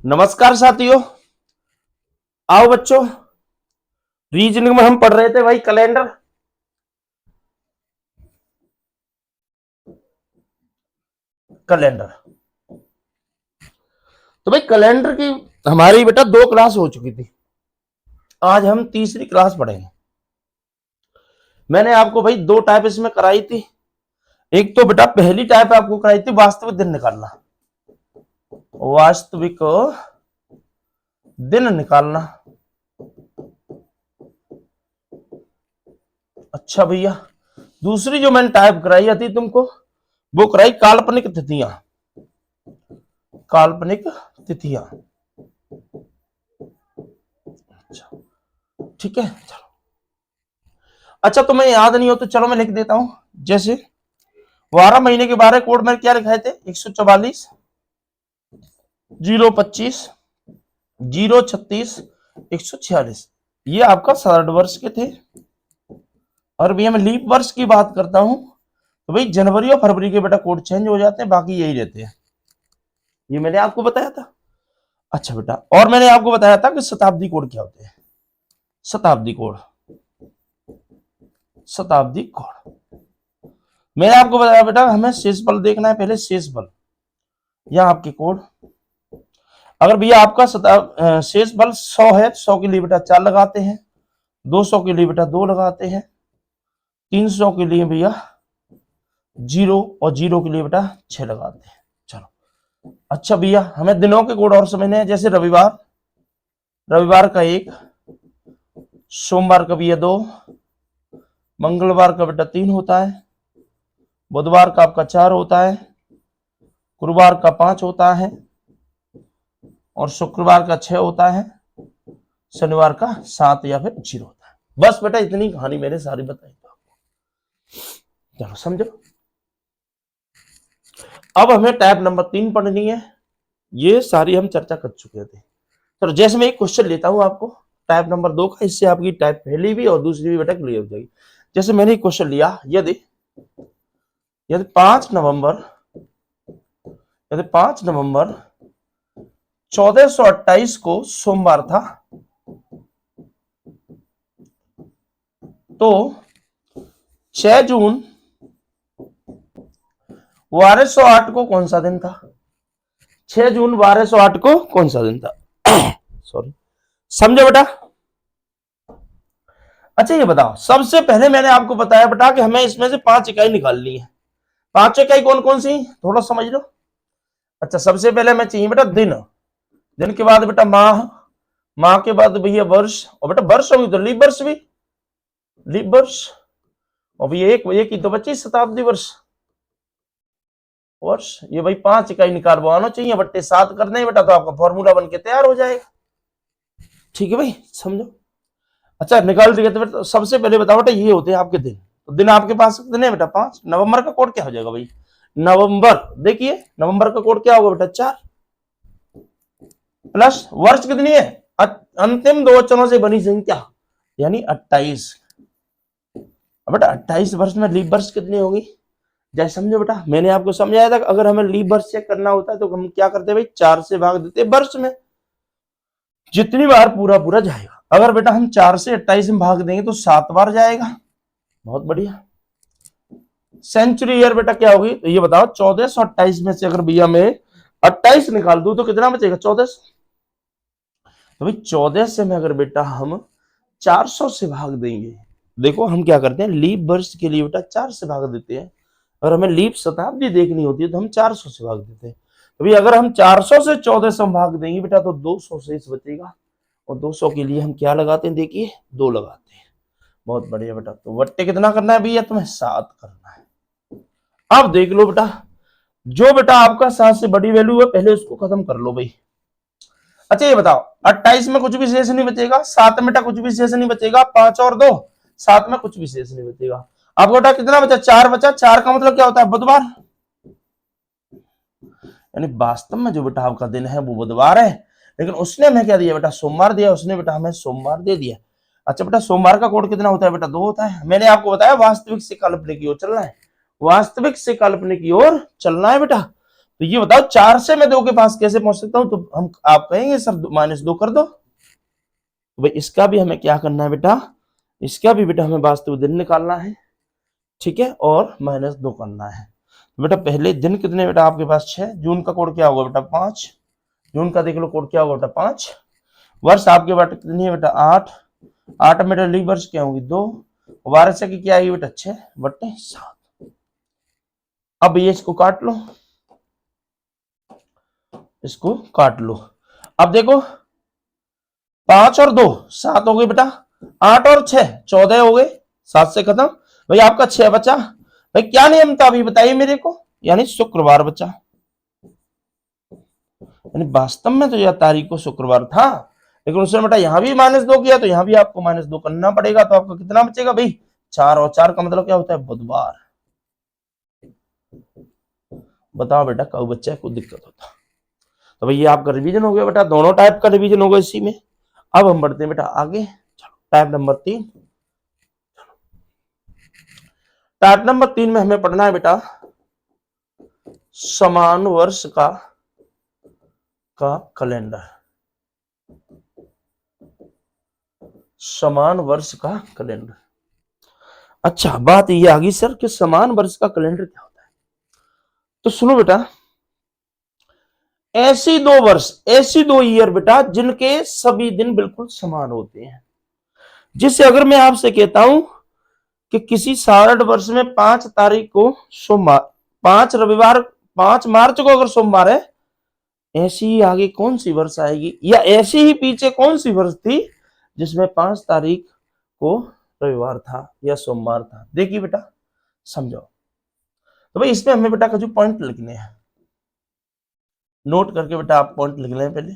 नमस्कार साथियों, आओ बच्चों। रीजनिंग में हम पढ़ रहे थे भाई कैलेंडर। कैलेंडर तो भाई कैलेंडर की हमारी बेटा 2 क्लास हो चुकी थी। आज हम तीसरी क्लास पढ़ेंगे। मैंने आपको भाई 2 टाइप इसमें कराई थी। एक तो बेटा पहली टाइप आपको कराई थी वास्तविक दिन निकालना। वास्तविक दिन निकालना। अच्छा भैया, दूसरी जो मैंने टाइप कराई थी तुमको, वो कराई काल्पनिक तिथियां। काल्पनिक तिथियां। अच्छा, ठीक है, चलो। अच्छा, तुम्हें याद नहीं हो तो चलो मैं लिख देता हूं। जैसे 12 महीने के 12 कोड में क्या लिखाए थे? 144, 025, 036, 146। ये आपका सरल वर्ष के थे। और भैया मैं लीप वर्ष की बात करता हूं तो भाई जनवरी और फरवरी के बेटा कोड चेंज हो जाते हैं, बाकी यही रहते हैं। ये मैंने आपको बताया था। अच्छा बेटा, और मैंने आपको बताया था कि शताब्दी कोड क्या होते हैं। शताब्दी कोड, शताब्दी कोड मैंने आपको बताया बेटा, हमें शेष बल देखना है। पहले शेष बल, यह आपके कोड। अगर भैया आपका शेष बल 100 है, 100 के लिए बेटा 4 लगाते हैं, 200 के लिए बेटा 2 लगाते हैं, 300 के लिए भैया 0 और 0 के लिए बेटा 6 लगाते हैं। चलो। अच्छा भैया, हमें दिनों के कोड और समझने हैं। जैसे रविवार, रविवार का 1, सोमवार का भैया 2, मंगलवार का बेटा 3 होता है, बुधवार का आपका 4 होता है, गुरुवार का 5 होता है, और शुक्रवार का 6 होता है, शनिवार का 7 या फिर 0 होता है। बस बेटा इतनी कहानी मैंने सारी बताई आपको। चलो समझो। अब हमें टाइप नंबर 3 पढ़नी है। ये सारी हम चर्चा कर चुके थे। तो जैसे मैं एक क्वेश्चन लेता हूं आपको टाइप नंबर 2 का, इससे आपकी टाइप पहली भी और दूसरी भी बेटा क्लियर हो जाएगी। जैसे मैंने एक क्वेश्चन लिया, यदि यदि 5 नवंबर 1428 को सोमवार था, तो 6 जून 1208 को कौन सा दिन था? 6 जून 1208 को कौन सा दिन था? सॉरी, समझो बेटा। अच्छा ये बताओ, सबसे पहले मैंने आपको बताया बेटा कि हमें इसमें से 5 इकाई निकालनी है। 5 इकाई कौन कौन सी, थोड़ा समझ लो। अच्छा, सबसे पहले हमें चाहिए बेटा दिन, दिन के बाद बेटा माह, माह के बाद भैया वर्ष, और बेटा वर्ष होगी तो लीप वर्ष भी, लीप वर्ष। और भैया एक ही तो बची शताब्दी वर्ष, वर्ष। ये भाई 5 इकाई निकालवाना चाहिए, बट्टे 7 करने हैं बेटा, तो आपका फॉर्मूला बन के तैयार हो जाएगा। ठीक है भाई, समझो। अच्छा, निकाल दिया तो सबसे पहले बताओ बेटा, ये होते हैं आपके दिन। तो दिन आपके पास कितने बेटा? 5। नवंबर का कोड क्या हो जाएगा भाई? नवंबर, देखिए नवंबर का कोड क्या होगा बेटा? 4 प्लस वर्ष कितनी है? अंतिम 2 अक्षरों से बनी संख्या, यानी 28। बेटा 28 वर्ष में लीप वर्ष कितनी होगी? जैसे समझो बेटा, मैंने आपको समझाया था अगर हमें लीप वर्ष चेक करना होता है तो हम क्या करते हैं भाई? 4 से भाग देते वर्ष में, जितनी बार पूरा पूरा जाएगा। अगर बेटा हम 4 से 28 में भाग देंगे तो 7 बार जाएगा। बहुत बढ़िया। सेंचुरी ईयर बेटा क्या होगी? तो ये बताओ, 1428 में से अगर भैया मैं 28 निकाल दूं तो कितना बचेगा? 14। तो भाई 14 से में अगर बेटा हम 400 से भाग देंगे, देखो हम क्या करते हैं, लीप वर्ष के लिए बेटा 4 से भाग देते हैं। अगर हमें लीप शताब्दी देखनी होती है तो हम 400 से भाग देते हैं। तो भाई अगर हम 400 से 14 से भाग देंगे बेटा तो 200 शेष बचेगा, और 200 के लिए हम क्या लगाते हैं? देखिए 2 लगाते हैं। बहुत बढ़िया बेटा। तो बट्टे कितना करना है भैया? तुम्हें 7 करना है। अब देख लो बेटा, जो बेटा आपका 7 से बड़ी वैल्यू है पहले उसको खत्म कर लो भाई। अच्छा ये बताओ, 28 में कुछ भी शेष नहीं बचेगा, 7 में बेटा कुछ भी शेष नहीं बचेगा, 5 और 2 7 में कुछ भी शेष नहीं बचेगा। अब बेटा कितना बचा? 4 बचा। 4 का मतलब क्या होता है? बुधवार। यानी वास्तव में जो बेटा आपका दिन है वो बुधवार है, लेकिन उसने हमें क्या दिया बेटा? सोमवार दिया। उसने बेटा हमें सोमवार दे दिया। अच्छा बेटा, सोमवार का कोड कितना होता है बेटा? 2 होता है। मैंने आपको बताया वास्तविक से काल्पनिक की ओर चलना है, वास्तविक से काल्पनिक की ओर चलना है बेटा। तो ये बताओ 4 से मैं 2 के पास कैसे पहुंच सकता हूं? तो हम आप कहेंगे सर -2 कर दो। तो भाई इसका भी हमें क्या करना है बेटा, इसका भी बेटा हमें वास्तविक दिन निकालना है, ठीक है, और -2 करना है। तो बेटा पहले दिन कितने बेटा आपके पास 6, जून का कोड क्या होगा बेटा 5, जून का देख लो कोड क्या होगा बेटा 5, वर्ष आपके बेटा कितनी है बेटा 8, 8 में लीप वर्ष क्या होगी 2, 12 से क्या आएगी बेटा 6/7। अब ये इसको काट लो, इसको काट लो। अब देखो 5 और 2 7 हो गए बेटा, 8 और 6 14 हो गए, 7 से खत्म। भाई आपका 6 बचा। भाई क्या नियम था अभी बताइए मेरे को, यानी शुक्रवार बचा, यानी वास्तव में तो यह तारीख को शुक्रवार था, लेकिन उसने बेटा यहां भी -2 किया, तो यहां भी आपको -2 करना पड़ेगा। तो आपका कितना बचेगा भाई 4, और 4 का मतलब क्या होता है बुधवार। बताओ बेटा कब बच्चा है, कोई दिक्कत होता। तो भाई ये आपका रिवीजन हो गया बेटा, दोनों टाइप का रिवीजन होगा इसी में। अब हम बढ़ते हैं बेटा आगे, चलो टाइप नंबर 3। टाइप नंबर 3 में हमें पढ़ना है बेटा समान वर्ष का कैलेंडर, समान वर्ष का कैलेंडर। अच्छा बात ये आ गई सर कि समान वर्ष का कैलेंडर क्या होता है। तो सुनो बेटा, ऐसी 2 वर्ष, ऐसी 2 ईयर बेटा जिनके सभी दिन बिल्कुल समान होते हैं। जिससे अगर मैं आपसे कहता हूं कि किसी साधारण वर्ष में 5 तारीख को सोमवार, 5 रविवार, 5 मार्च को अगर सोमवार है, ऐसी ही आगे कौन सी वर्ष आएगी, या ऐसी ही पीछे कौन सी वर्ष थी जिसमें 5 तारीख को रविवार था या सोमवार था। देखिए बेटा समझो। तो भाई इसमें हमें बेटा कुछ पॉइंट लिखने हैं, नोट करके बेटा आप पॉइंट लिख लें पहले,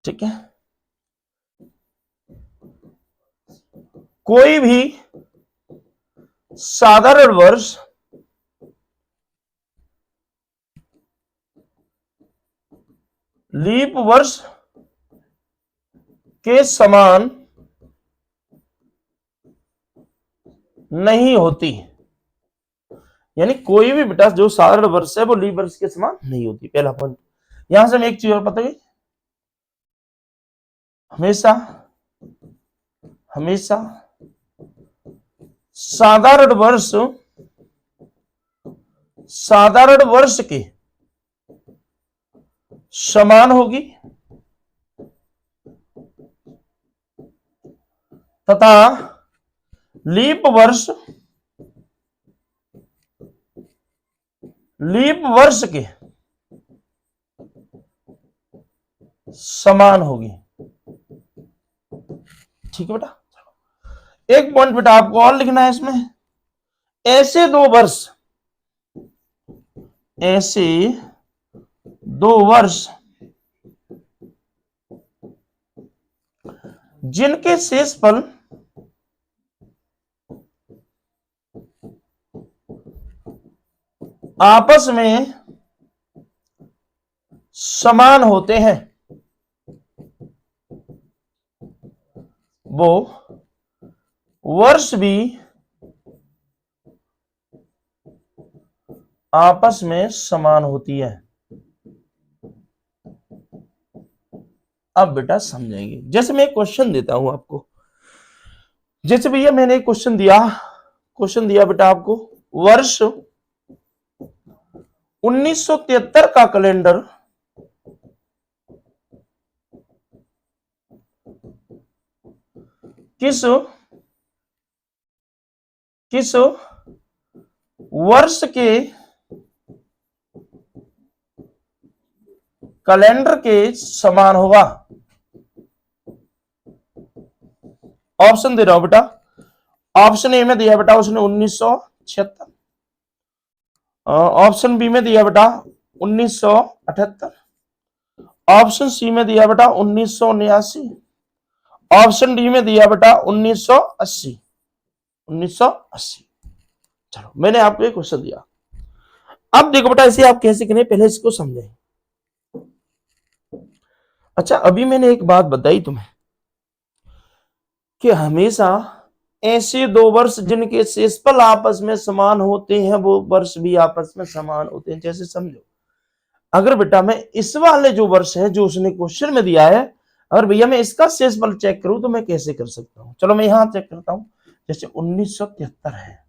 ठीक है। कोई भी साधारण वर्ष लीप वर्ष के समान नहीं होती, यानी कोई भी बेटा जो साधारण वर्ष है वो लीप वर्ष के समान नहीं होती। पहला पॉइंट। यहां से हमें एक चीज और पता है, हमेशा हमेशा साधारण वर्ष के समान होगी तथा लीप वर्ष के समान होगी, ठीक है बेटा। एक पॉइंट बेटा आपको और लिखना है इसमें, ऐसे 2 वर्ष जिनके शेषफल आपस में समान होते हैं, वो वर्ष भी आपस में समान होती है। अब बेटा समझेंगे, जैसे मैं एक क्वेश्चन देता हूं आपको, जैसे भैया मैंने एक क्वेश्चन दिया बेटा आपको, वर्ष 1973 का कैलेंडर किस वर्ष के कैलेंडर के समान होगा। ऑप्शन दे रहा हूं बेटा, ऑप्शन ए में दिया बेटा उसने 1976, ऑप्शन बी में दिया बेटा 1978, ऑप्शन सी में दिया बेटा 1979, ऑप्शन डी में दिया बेटा 1980। चलो मैंने आपको एक क्वेश्चन दिया, अब देखो बेटा इसे आप कैसे करें पहले इसको समझें। अच्छा अभी मैंने एक बात बताई तुम्हें कि हमेशा ऐसे 2 वर्ष जिनके शेषफल आपस में समान होते हैं वो वर्ष भी आपस में समान होते हैं। जैसे समझो अगर बेटा मैं इस वाले जो वर्ष है जो उसने क्वेश्चन में दिया है, अगर भैया मैं इसका शेषफल चेक करूं तो मैं कैसे कर सकता हूं? चलो मैं यहां चेक करता हूं। जैसे 1973 है,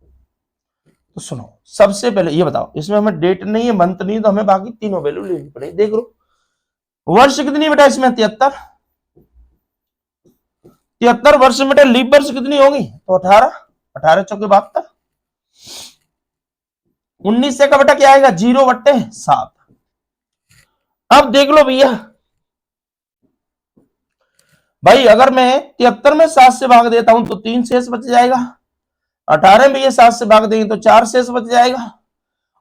तो सुनो सबसे पहले ये बताओ, इसमें हमें डेट नहीं है, मंथ नहीं, तो हमें बाकी तीनों वैल्यू लेनी पड़ेगी। देख लो वर्ष कितनी बेटा इसमें 73, 73 वर्ष में बेटा लीप वर्ष कितनी होगी? तो 18, 18 चौके 72, 19 से का बेटा क्या आएगा? 0/7। अब देख लो भैया भाई, अगर मैं 73 में 7 से भाग देता हूं तो 3 शेष बच जाएगा, 18 में ये 7 से भाग देंगे तो 4 शेष बच जाएगा,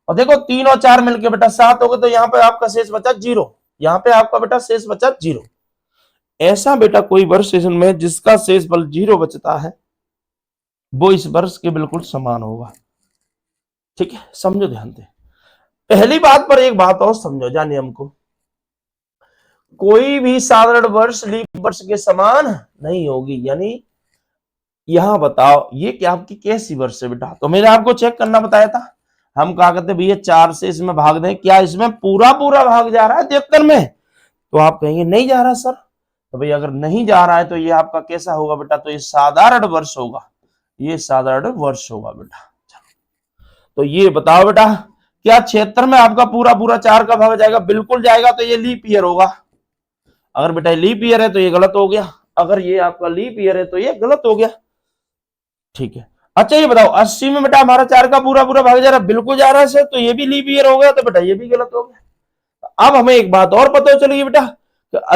और देखो 3 और 4 मिलके बेटा 7 हो गए, तो यहाँ पे आपका शेष बचा 0, यहाँ पे आपका बेटा शेष बचा 0। ऐसा बेटा कोई वर्ष में जिसका शेषफल 0 बचता है वो इस वर्ष के बिल्कुल समान होगा। ठीक है, समझो ध्यान से। पहली बात पर एक बात और समझो, जानिए हमको, कोई भी साधारण वर्ष लीप वर्ष के समान नहीं होगी। यानी यहां बताओ ये क्या आपकी कैसी वर्ष है बेटा? तो मैंने आपको चेक करना बताया था, हम कहा करते भैया 4 से इसमें भाग दें, क्या इसमें पूरा पूरा भाग जा रहा है 73 में? तो आप कहेंगे नहीं जा रहा सर। तो भाई अगर नहीं जा रहा है तो ये आपका कैसा होगा बेटा? तो ये साधारण वर्ष होगा, ये साधारण वर्ष होगा बेटा। तो ये बताओ बेटा, क्या 76 में आपका पूरा पूरा 4 का भाग जाएगा? बिल्कुल जाएगा, तो ये लीप ईयर होगा। अगर बेटा लीप ईयर है तो ये गलत हो गया, अगर ये आपका लीप ईयर है तो ये गलत हो गया। ठीक है, अच्छा ये बताओ 80 में बेटा हमारा 4 का पूरा पूरा भाग जा रहा है, बिल्कुल जा रहा है सर, तो ये भी लीप ईयर हो गया, तो बेटा ये भी गलत हो गया। अब हमें एक बात और पता चलेगी बेटा,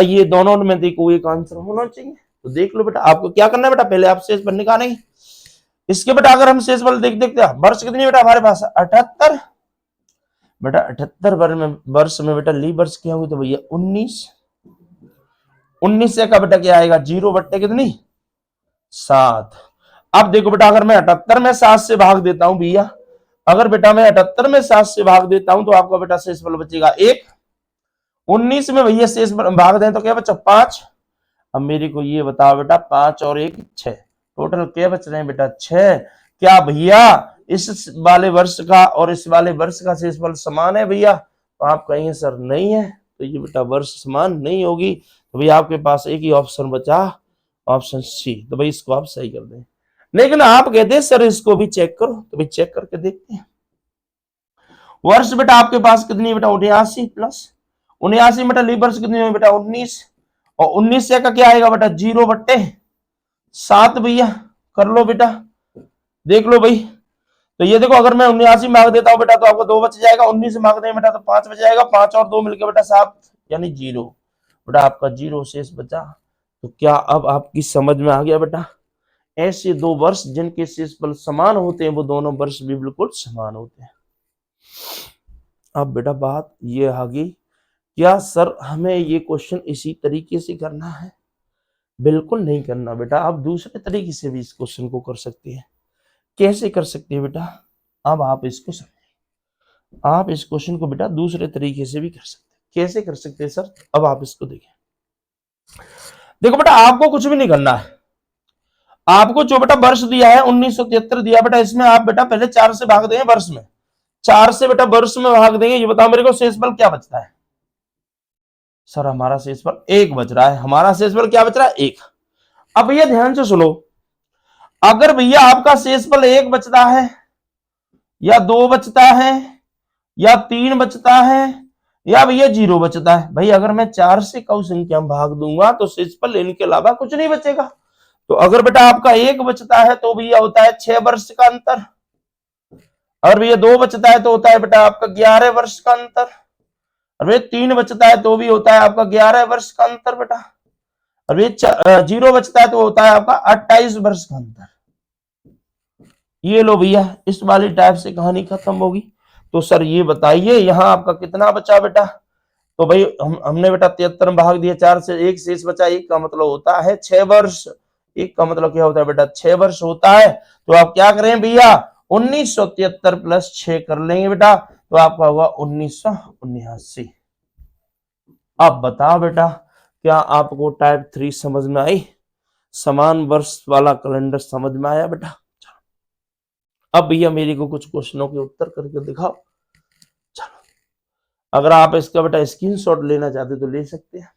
ये दोनों में देखो एक आंसर होना चाहिए। तो देख लो बेटा, आपको क्या करना है बेटा, पहले आप शेषफल निकालेंगे। इसके बेटा अगर हम शेषफल देखते हैं, वर्ष कितनी बेटा हमारे पास? 78 बेटा, 78 वर्ष में बेटा लीप वर्ष क्या हुई? तो भैया 19, 19 से का बेटा क्या आएगा? 0 कितनी? 7। अब देखो बेटा, अगर मैं 78 में 7 से भाग देता हूं भैया, अगर बेटा मैं 78 में 7 से भाग देता हूं तो आपका बेटा शेषफल बचेगा 1। 19 में भैया शेष भाग दें तो क्या बचा? 5। अब मेरे को ये बताओ बेटा, 5 और 1 6, टोटल क्या बच रहे हैं बेटा? 6। क्या भैया इस वाले वर्ष का और इस वाले वर्ष का शेषफल समान है भैया? तो आप कहेंगे सर नहीं है, तो ये बेटा वर्ष समान नहीं होगी। तो भैया आपके पास एक ही ऑप्शन बचा, ऑप्शन सी। तो भाई इसको आप सही कर दें। लेकिन आप कहते हैं सर इसको भी चेक करो, तो भाई चेक करके देखते हैं। वर्ष बेटा आपके पास कितनी बेटा? 79 प्लस 79 बेटा लीप वर्ष कितनी हुई बेटा? 19, और 19 से का क्या आएगा बेटा? 0/7 भैया, कर लो बेटा, देख लो भाई। तो ये देखो, अगर मैं 79 मार्क देता हूं बेटा तो आपको 2 बच जाएगा, 19 मार्क दें बेटा तो 5 बच जाएगा, 5 और 2 मिलकर बेटा 7, यानी 0 बेटा आपका 0 शेष बचा। तो क्या अब आपकी समझ में आ गया बेटा? ऐसे दो वर्ष जिनके शेषफल समान होते हैं वो दोनों वर्ष भी बिल्कुल समान होते हैं। अब बेटा बात ये आ गई, क्या सर हमें ये क्वेश्चन इसी तरीके से करना है? बिल्कुल नहीं करना बेटा, आप दूसरे तरीके से भी इस क्वेश्चन को कर सकते हैं। कैसे कर सकते हैं बेटा? अब आप इसको समझिए, आप इस क्वेश्चन को बेटा दूसरे तरीके से भी कर सकते हैं। कैसे कर सकते हैं सर? अब आप इसको देखिए। देखो बेटा, आपको कुछ भी नहीं करना है, आपको जो बेटा वर्ष दिया है 1973 दिया बेटा, इसमें आप बेटा पहले 4 से भाग देंगे वर्ष में, 4 से बेटा वर्ष में भाग देंगे। ये बताओ मेरे को शेषफल क्या बचता है? सर हमारा शेषफल 1 बच रहा है, हमारा शेषफल क्या बच रहा है? 1। अब भैया ध्यान से सुनो, अगर भैया आपका शेषफल 1 बचता है या 2 बचता है या 3 बचता है या भैया 0 बचता है, भाई अगर मैं 4 से कऊ संख्या में भाग दूंगा तो शेषफल लेने के अलावा कुछ नहीं बचेगा। तो अगर बेटा आपका 1 बचता है तो भैया होता है 6 वर्ष का अंतर, अगर भैया 2 बचता है तो होता है बेटा आपका 11 वर्ष का अंतर, और भैया 3 बचता है तो भी होता है आपका 11 वर्ष का अंतर बेटा, और भैया 0 बचता है तो होता है आपका 28 वर्ष का अंतर। ये लो भैया, इस वाली टाइप से कहानी खत्म होगी। तो सर ये बताइए यहाँ आपका कितना बचा बेटा? तो भाई हमने बेटा 73 में भाग दिया, 4 से 1 शेष बचा, 1 का मतलब होता है 6 वर्ष। 1 का मतलब क्या होता है बेटा? 6 वर्ष होता है। तो आप क्या करें भैया? 1973 प्लस 6 कर लेंगे बेटा, तो आपका होगा 1979। अब बताओ बेटा, क्या आपको टाइप 3 समझ में आई? समान वर्ष वाला कैलेंडर समझ में आया बेटा? अब भैया मेरे को कुछ क्वेश्चनों के उत्तर करके दिखाओ। चलो, अगर आप इसका बेटा स्क्रीनशॉट लेना चाहते तो ले सकते हैं।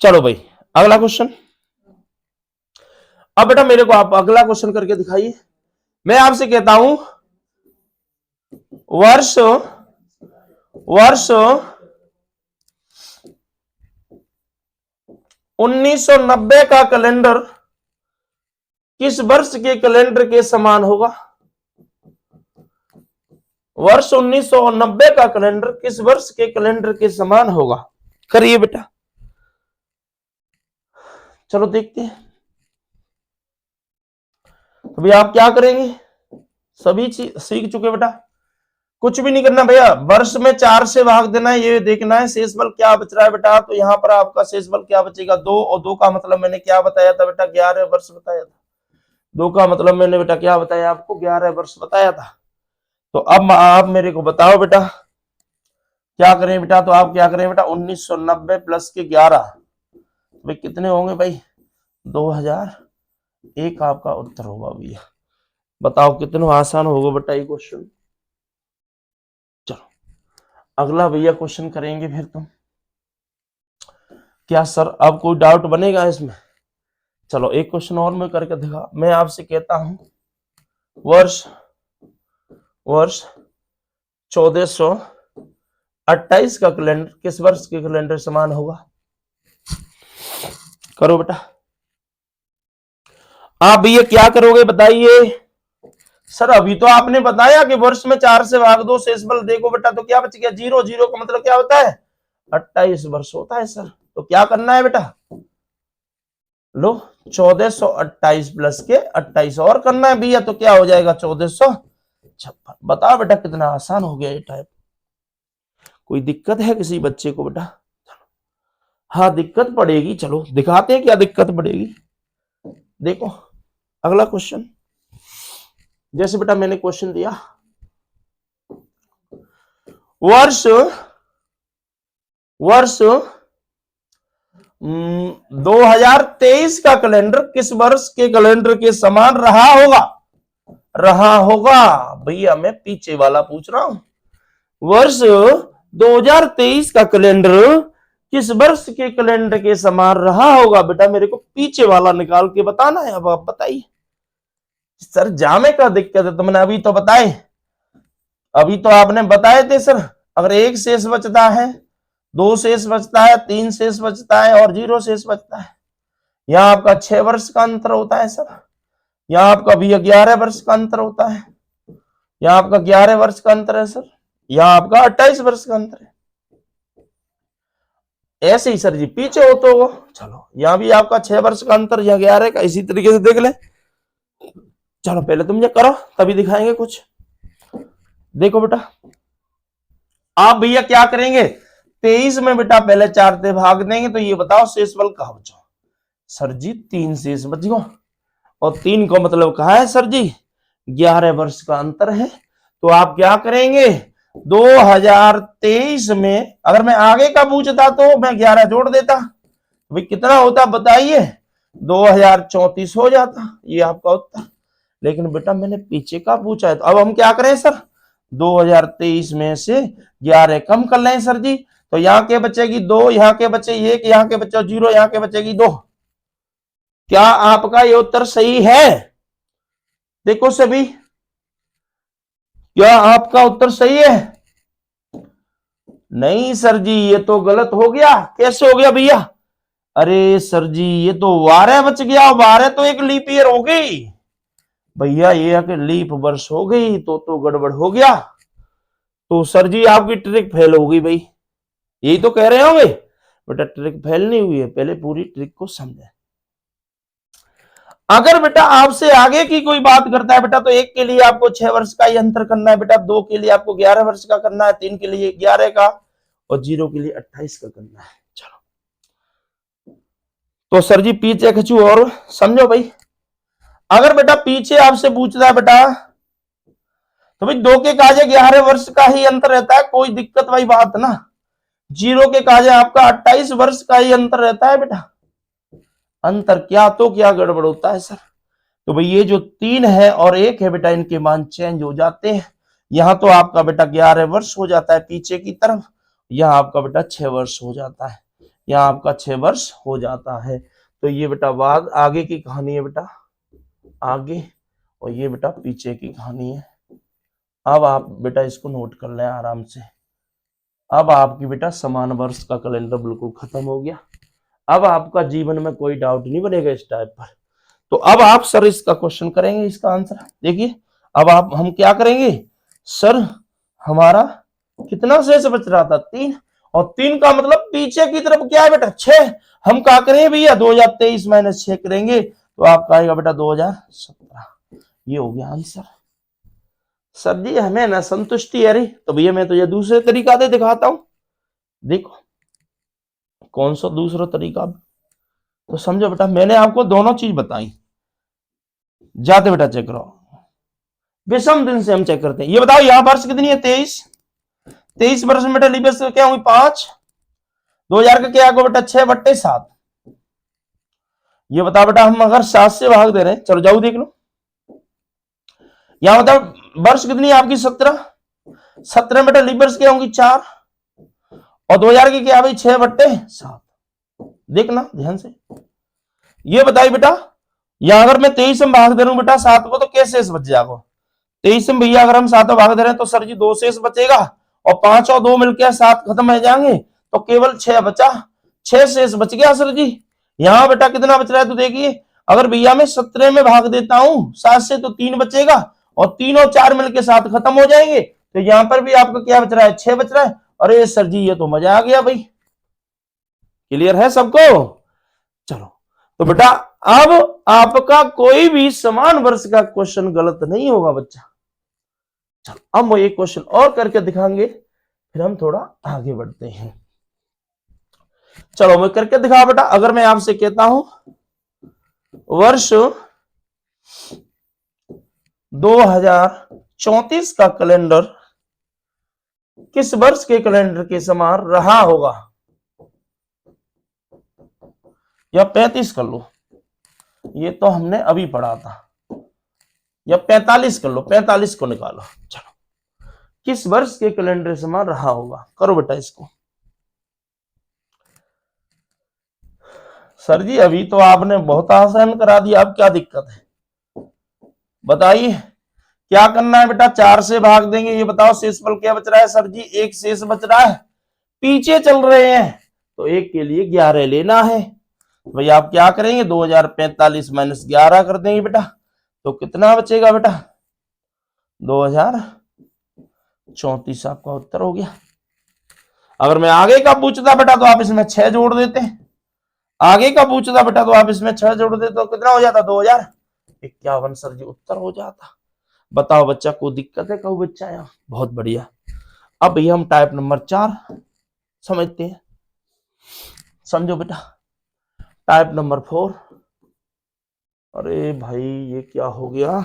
चलो भाई अगला क्वेश्चन। अब बेटा मेरे को आप अगला क्वेश्चन करके दिखाइए। मैं आपसे कहता हूं वर्ष 1990 का कैलेंडर किस वर्ष के कैलेंडर के समान होगा? वर्ष 1990 का कैलेंडर किस वर्ष के कैलेंडर के समान होगा? करिए बेटा, चलो देखते हैं। अभी आप क्या करेंगे? सभी चीज सीख चुके बेटा, कुछ भी नहीं करना भैया। वर्ष में 4 से भाग देना है, ये देखना है शेष बल क्या बच रहा है बेटा। तो यहाँ पर आपका शेष बल क्या बचेगा? 2, और 2 का मतलब मैंने क्या बताया था बेटा? 11 वर्ष बताया था। 2 का मतलब मैंने बेटा क्या बताया आपको? 11 वर्ष बताया था। तो अब आप मेरे को बताओ बेटा क्या करें बेटा? तो आप क्या करें बेटा? 1990 प्लस के 11 भाई कितने होंगे भाई? 2001 आपका उत्तर होगा भैया। बताओ कितना आसान होगा बेटा ये क्वेश्चन। चलो अगला भैया क्वेश्चन करेंगे फिर तुम। क्या सर अब कोई डाउट बनेगा इसमें? चलो एक क्वेश्चन और मैं करके दिखा। मैं आपसे कहता हूं वर्ष 1428 का कैलेंडर किस वर्ष के कैलेंडर समान होगा? करो बेटा। आप भैया क्या करोगे बताइए? सर अभी तो आपने बताया कि वर्ष में 4 से भाग दो, शेष बल देखो बेटा तो क्या बच गया? 0। 0 का मतलब क्या होता है? 28 वर्ष होता है सर। तो क्या करना है बेटा? लो 1428 प्लस के 28 और करना है भैया, तो क्या हो जाएगा? 1456। बताओ बेटा कितना आसान हो गया ये टाइप। कोई दिक्कत है किसी बच्चे को बेटा? हाँ दिक्कत पड़ेगी, चलो दिखाते हैं क्या दिक्कत पड़ेगी। देखो अगला क्वेश्चन, जैसे बेटा मैंने क्वेश्चन दिया वर्ष 2023 का कैलेंडर किस वर्ष के कैलेंडर के समान रहा होगा? भैया मैं पीछे वाला पूछ रहा हूं। वर्ष 2023 का कैलेंडर किस वर्ष के कैलेंडर के समान रहा होगा? बेटा मेरे को पीछे वाला निकाल के बताना है। अब आप बताइए। सर जामे का दिक्कत है, तुमने अभी तो बताए, अभी तो आपने बताए थे सर। अगर 1 शेष बचता है, 2 शेष बचता है, 3 शेष बचता है और 0 शेष बचता है। यहाँ आपका 6 वर्ष का अंतर होता है सर। यहाँ आपका भी 11 वर्ष का अंतर होता है। यहाँ आपका 11 वर्ष का अंतर है सर। यहाँ आपका 28 वर्ष का अंतर है। ऐसे ही सर जी पीछे हो तो चलो यहाँ भी आपका 6 वर्ष का अंतर, यहाँ 11 का, इसी तरीके से देख ले। चलो पहले तुम ये करो तभी दिखाएंगे कुछ। देखो बेटा आप भैया क्या करेंगे? 23 में बेटा पहले 4 से भाग देंगे, तो ये बताओ शेष बल कहां बचा? सर जी 3 शेष बच गया, और 3 का मतलब कहा है सर जी? 11 वर्ष का अंतर है। तो आप क्या करेंगे? 2023 में अगर मैं आगे का पूछता तो मैं 11 जोड़ देता, भाई कितना होता बताइए? 2034 हो जाता, ये आपका उत्तर। लेकिन बेटा मैंने पीछे का पूछा है, तो अब हम क्या करें सर? 2023 में से 11 कम कर लें सर जी। तो यहाँ के बचेगी 2, यहाँ के बचे 1, यहाँ के बचे 0, यहाँ के बचेगी 2। क्या आपका ये उत्तर सही है? देखो सभी, क्या आपका उत्तर सही है? नहीं सर जी ये तो गलत हो गया। कैसे हो गया भैया? अरे सर जी ये तो 12 बच गया, 12 तो एक लीप ईयर हो गई भैया, ये लीप वर्ष हो गई तो गड़बड़ हो गया। तो सर जी आपकी ट्रिक फेल हो गई भाई, यही तो कह रहे होंगे। बेटा ट्रिक फेल नहीं हुई है, पहले पूरी ट्रिक को समझे। अगर बेटा आपसे आगे की कोई बात करता है बेटा, तो 1 के लिए आपको 6 वर्ष का ही अंतर करना है बेटा, 2 के लिए आपको 11 वर्ष का करना है, 3 के लिए 11 का, और 0 के लिए 28 का करना है। चलो तो सर जी पीछे खींचू और समझो भाई। अगर बेटा पीछे आपसे पूछता है बेटा, तो भाई 2 के काजे 11 वर्ष का ही अंतर रहता है, कोई दिक्कत भाई बात ना। 0 के काजे आपका 28 वर्ष का ही अंतर रहता है बेटा। अंतर क्या तो क्या गड़बड़ होता है सर? तो भाई ये जो 3 है और 1 है बेटा, इनके मान चेंज हो जाते हैं। यहाँ तो आपका बेटा 11 वर्ष हो जाता है पीछे की तरफ, यहाँ आपका बेटा 6 वर्ष हो जाता है, यहाँ आपका 6 वर्ष हो जाता है। तो ये बेटा बाद आगे की कहानी है बेटा, आगे, और ये बेटा पीछे की कहानी है। अब आप बेटा इसको नोट कर लें आराम से। अब आपकी बेटा समान वर्ष का कैलेंडर बिल्कुल खत्म हो गया। अब आपका जीवन में कोई डाउट नहीं बनेगा इस टाइप पर। तो अब आप सर इसका क्वेश्चन करेंगे, इसका आंसर देखिए। अब आप हम क्या करेंगे सर, हमारा कितना शेष बच रहा था 3, और 3 का मतलब पीछे की तरफ क्या है बेटा 6। हम क्या करेंगे भैया 2023 माइनस 6 करेंगे, तो आपका आएगा बेटा 2017। ये हो गया आंसर। सर जी हमें ना संतुष्टि है रही, तो भैया मैं तो ये दूसरे तरीका से दिखाता हूं। देखो कौन सा दूसरा तरीका, तो समझो बेटा मैंने आपको दोनों चीज बताई। जाते बेटा चेक करो, विषम दिन से हम चेक करते हैं। ये बताओ यहां वर्ष कितनी है 23, 23 वर्ष में बेटा लीबर्स क्या हुई 5, 2000 का क्या बेटा 6/7। ये बताओ बेटा हम अगर 7 से भाग दे रहे हैं, चलो जाओ देख लो। यहां बताओ वर्ष कितनी है आपकी 17, 17 बेटा लीबर्स क्या होंगी 4, और 2000 की क्या भाई 6/7। देखना ध्यान से। ये बताइए बेटा यहां अगर मैं 23 में भाग दे रहा हूं बेटा 7 को, तो कैसे शेष बच जाएगा 23 में भैया, अगर हम 7 भाग दे रहे हैं तो सर जी 2 शेष बचेगा, और 5 और 2 मिलकर 7 खत्म हो जाएंगे, तो केवल 6 बचा, 6 शेष बच गया सर जी। यहां बेटा कितना बच रहा है तो देखिए, अगर भैया मैं 17 में भाग देता हूं 7 से तो 3 बचेगा, और 3 और 4 मिलकर 7 खत्म हो जाएंगे, तो यहां पर भी आपका क्या बच रहा है 6 बच रहा है। अरे सर जी ये तो मजा आ गया भाई, क्लियर है सबको। चलो तो बेटा अब आपका कोई भी समान वर्ष का क्वेश्चन गलत नहीं होगा बच्चा। चलो अब वो एक क्वेश्चन और करके दिखाएंगे, फिर हम थोड़ा आगे बढ़ते हैं। चलो मैं करके दिखा बेटा। अगर मैं आपसे कहता हूं वर्ष 2034 का कैलेंडर किस वर्ष के कैलेंडर के समान रहा होगा, या 35 कर लो, ये तो हमने अभी पढ़ा था, या 45 कर लो, 45 को निकालो। चलो किस वर्ष के कैलेंडर समान रहा होगा, करो बेटा इसको। सर जी अभी तो आपने बहुत आसान करा दिया, अब क्या दिक्कत है बताइए। क्या करना है बेटा 4 से भाग देंगे, ये बताओ शेषफल क्या बच रहा है सर जी 1 शेष बच रहा है, पीछे चल रहे हैं तो 1 के लिए 11 लेना है। भाई आप क्या करेंगे 2045 माइनस 11 कर देंगे बेटा, तो कितना बचेगा बेटा 2034 आपका उत्तर हो गया। अगर मैं आगे का पूछता बेटा तो आप इसमें 6 जोड़ देते, आगे का पूछता बेटा तो आप इसमें 6 जोड़ देते, तो कितना हो जाता 2051 सर जी उत्तर हो जाता। बताओ बच्चा को दिक्कत है कहूँ बच्चा यहाँ, बहुत बढ़िया। अब भैया हम टाइप नंबर 4 समझते हैं, समझो बेटा टाइप नंबर 4। अरे भाई ये क्या हो गया,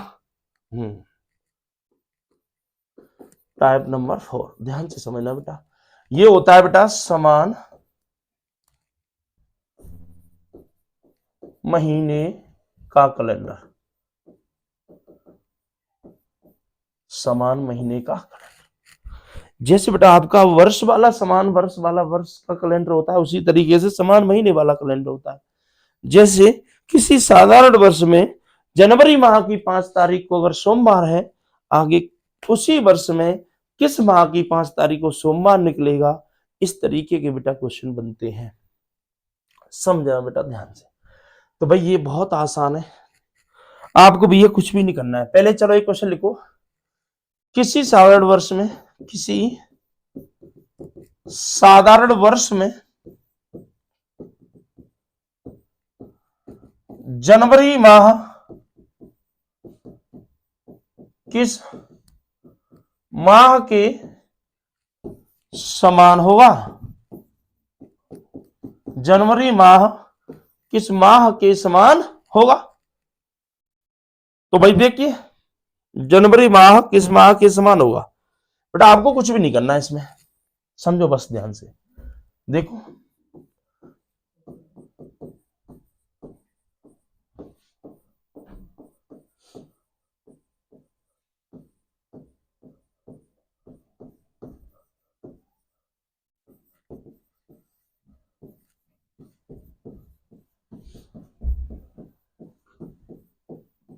टाइप नंबर 4 ध्यान से समझना बेटा। ये होता है बेटा समान महीने का कैलेंडर, समान महीने का कैलेंडर। जैसे बेटा आपका वर्ष वाला समान वर्ष वाला वर्ष का कैलेंडर होता है, उसी तरीके से समान महीने वाला कैलेंडर होता है। जैसे किसी साधारण वर्ष में जनवरी माह की 5 तारीख को अगर सोमवार है, आगे उसी वर्ष में किस माह की 5 तारीख को सोमवार निकलेगा, इस तरीके के बेटा क्वेश्चन बनते हैं। समझना बेटा ध्यान से। तो भाई ये बहुत आसान है, आपको भी ये कुछ भी नहीं करना है। पहले चलो एक क्वेश्चन लिखो, किसी साधारण वर्ष में, किसी साधारण वर्ष में जनवरी माह किस माह के समान होगा, जनवरी माह किस माह के समान होगा। तो भाई देखिए जनवरी माह किस माह के समान होगा, बेटा आपको कुछ भी नहीं करना है इसमें, समझो बस ध्यान से। देखो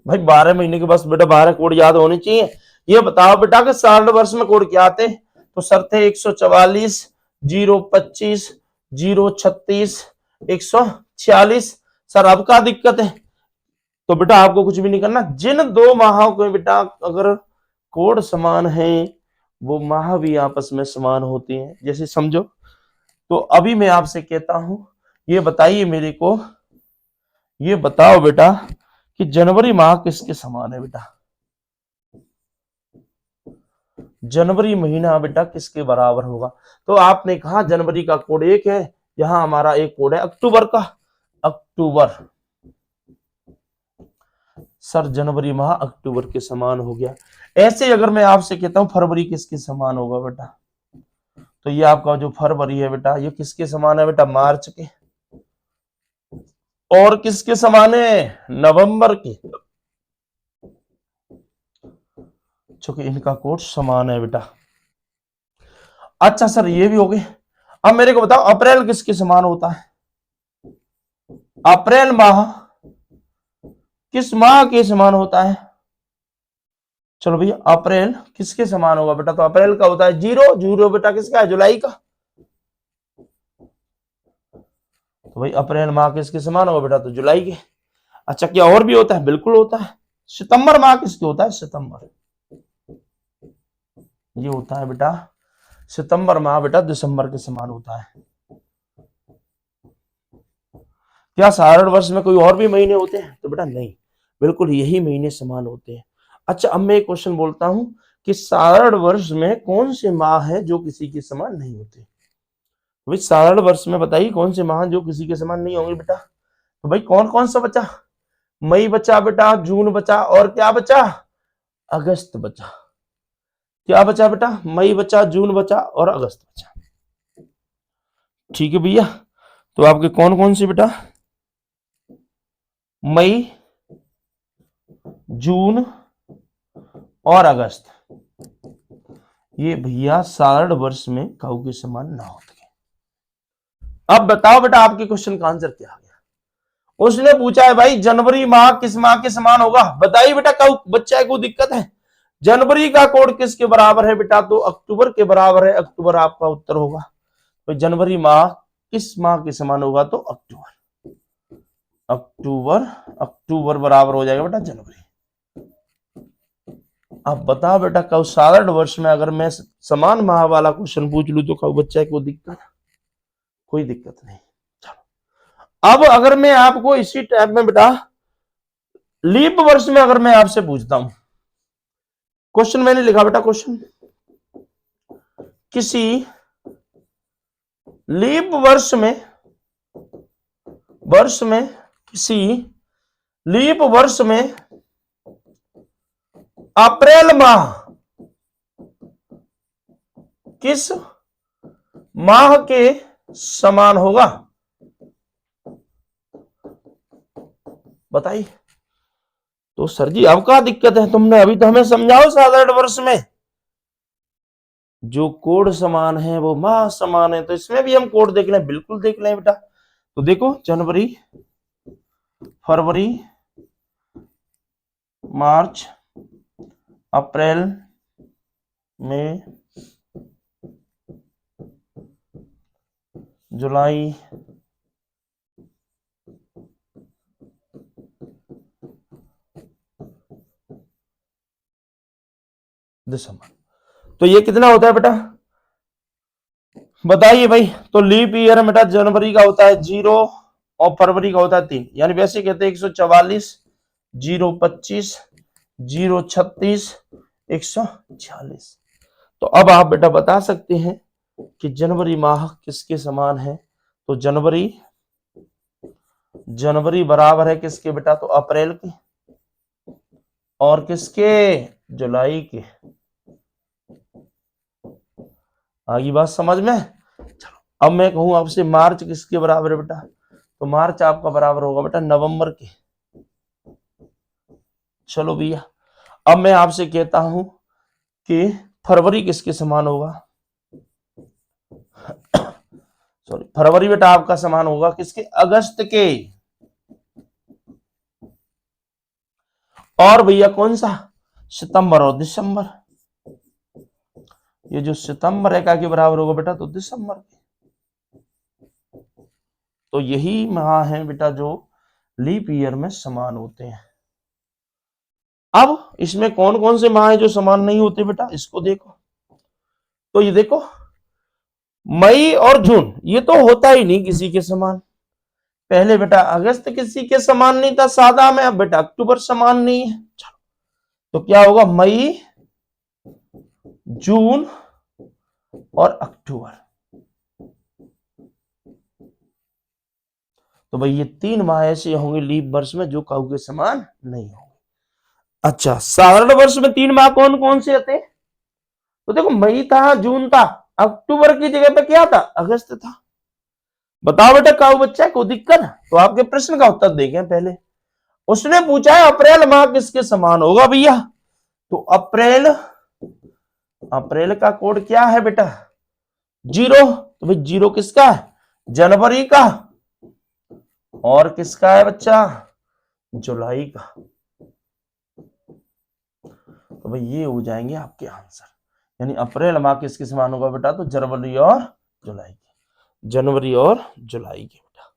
भाई 12 महीने के बस बेटा 12 कोड याद होने चाहिए। ये बताओ बेटा कि साधारण वर्ष में कोड क्या आते? तो सर थे 144, 025, 036, 146। सर अब क्या दिक्कत है? तो बेटा आपको कुछ भी नहीं करना, जिन दो माहों को बेटा अगर कोड समान है वो माह भी आपस में समान होती हैं। जैसे समझो, तो अभी मैं आपसे कहता हूं, ये बताइए मेरे को, ये बताओ बेटा कि जनवरी माह किसके समान है बेटा? जनवरी महीना बेटा किसके बराबर होगा? तो आपने कहा जनवरी का कोड 1 है, यहां हमारा एक कोड है अक्टूबर का। अक्टूबर, सर जनवरी माह अक्टूबर के समान हो गया। ऐसे अगर मैं आपसे कहता हूं फरवरी किसके समान होगा बेटा? तो ये आपका जो फरवरी है बेटा, ये किसके समान है बेटा? मार्च के। और किसके समान है? नवंबर के, चूंकि इनका कोड समान है बेटा। अच्छा सर ये भी हो गए। अब मेरे को बताओ अप्रैल किसके समान होता है? अप्रैल माह किस माह के समान होता है? चलो भैया अप्रैल किसके समान होगा बेटा? तो अप्रैल का होता है 0, 0 बेटा किसका है? जुलाई का। तो भाई अप्रैल माह किसके समान होगा बेटा? तो जुलाई के। अच्छा क्या और भी होता है? बिल्कुल होता है। सितंबर माह किसके होता है? सितंबर, ये होता है बेटा सितंबर माह बेटा दिसंबर के समान होता है। क्या साधारण वर्ष में कोई और भी महीने होते हैं? तो बेटा नहीं, बिल्कुल यही महीने समान होते हैं। अच्छा अब मैं एक क्वेश्चन बोलता हूं कि साधारण वर्ष में कौन से माह है जो किसी के समान नहीं होते? तो भाई साधारण वर्ष में बताइए कौन से माह जो किसी के समान नहीं होंगे बेटा? तो भाई कौन कौन सा बचा? मई बचा बेटा, जून बचा, और क्या बचा? अगस्त बचा। क्या बचा बेटा? मई बचा, जून बचा और अगस्त बचा। ठीक है भैया, तो आपके कौन कौन से बेटा? मई, जून और अगस्त, ये भैया साधारण वर्ष में काऊ के समान ना होते। अब बताओ बेटा आपके क्वेश्चन का आंसर क्या आ गया? उसने पूछा है भाई जनवरी माह किस माह के समान होगा? बताइए बेटा, काऊ बच्चा है, कोई दिक्कत है? जनवरी का कोड किसके बराबर है बेटा? तो अक्टूबर के बराबर है। अक्टूबर आपका उत्तर होगा। तो जनवरी माह किस माह के समान होगा? तो अक्टूबर। अक्टूबर, अक्टूबर बराबर हो जाएगा बेटा जनवरी। अब बताओ बेटा कब साधारण वर्ष में अगर मैं समान माह वाला क्वेश्चन पूछ लू तो कब बच्चा है कोई दिक्कत? कोई दिक्कत नहीं। चलो अब अगर मैं आपको इसी टाइप में बेटा लीप वर्ष में अगर मैं आपसे पूछता हूं, क्वेश्चन मैंने लिखा बेटा, क्वेश्चन किसी लीप वर्ष में किसी लीप वर्ष में अप्रैल माह किस माह के समान होगा? बताइए। तो सर जी अब क्या दिक्कत है? तुमने अभी तो हमें समझाओ साधारण वर्ष में जो कोड समान है वो माह समान है, तो इसमें भी हम कोड देख लें। बिल्कुल देख लें बेटा। तो देखो जनवरी, फरवरी, मार्च, अप्रैल, मई, जुलाई, दिसंबर। तो ये कितना होता है बेटा? बताइए भाई। तो लीप ईयर में बेटा जनवरी का होता है 0 और फरवरी का होता है 3, यानी वैसे कहते हैं 144, 025, 036, 146। तो अब आप बेटा बता सकते हैं कि जनवरी माह किसके समान है? तो जनवरी बराबर है किसके बेटा? तो अप्रैल के। और किसके? जुलाई के। आगे बात समझ में? चलो अब मैं कहूं आपसे मार्च किसके बराबर है बेटा? तो मार्च आपका बराबर होगा बेटा नवंबर के। चलो भैया अब मैं आपसे कहता हूं कि फरवरी किसके समान होगा? सॉरी, फरवरी बेटा आपका समान होगा किसके? अगस्त के। और भैया कौन सा, सितंबर और दिसंबर। ये जो सितंबर रेखा के बराबर होगा बेटा तो दिसंबर के। तो यही माह है बेटा जो लीप ईयर में समान होते हैं। अब इसमें कौन कौन से माह है जो समान नहीं होते बेटा, इसको देखो। तो ये देखो मई और जून ये तो होता ही नहीं किसी के समान। पहले बेटा अगस्त किसी के समान नहीं था सादा में, अब बेटा अक्टूबर समान नहीं है। चलो तो क्या होगा, मई, जून और अक्टूबर। तो भाई ये 3 माह ऐसे होंगे लीप वर्ष में जो काऊ के समान नहीं होंगे। अच्छा, साधारण वर्ष में 3 माह कौन कौन से थे? तो देखो मई था, जून था, अक्टूबर की जगह पे क्या था, अगस्त था। बताओ बेटा काऊ बच्चा को दिक्कत? तो आपके प्रश्न का उत्तर देखें पहले। उसने पूछा है अप्रैल माह किसके समान होगा भैया, तो अप्रैल का कोड क्या है बेटा, 0। तो भाई 0 किसका है, जनवरी का, और किसका है बच्चा, जुलाई का। तो भाई ये हो जाएंगे आपके आंसर। यानी अप्रैल माह किसके समान होगा बेटा, तो जनवरी और जुलाई के, जनवरी और जुलाई के बेटा।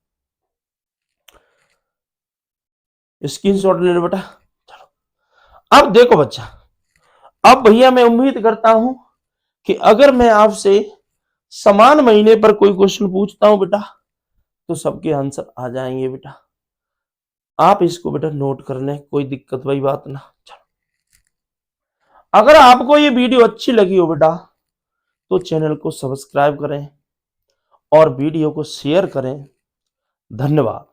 स्क्रीनशॉट ले लो बेटा। चलो अब देखो बच्चा, अब भैया मैं उम्मीद करता हूं कि अगर मैं आपसे समान महीने पर कोई क्वेश्चन पूछता हूं बेटा तो सबके आंसर आ जाएंगे बेटा। आप इसको बेटा नोट कर लें, कोई दिक्कत वाली बात ना। चलो अगर आपको ये वीडियो अच्छी लगी हो बेटा तो चैनल को सब्सक्राइब करें और वीडियो को शेयर करें। धन्यवाद।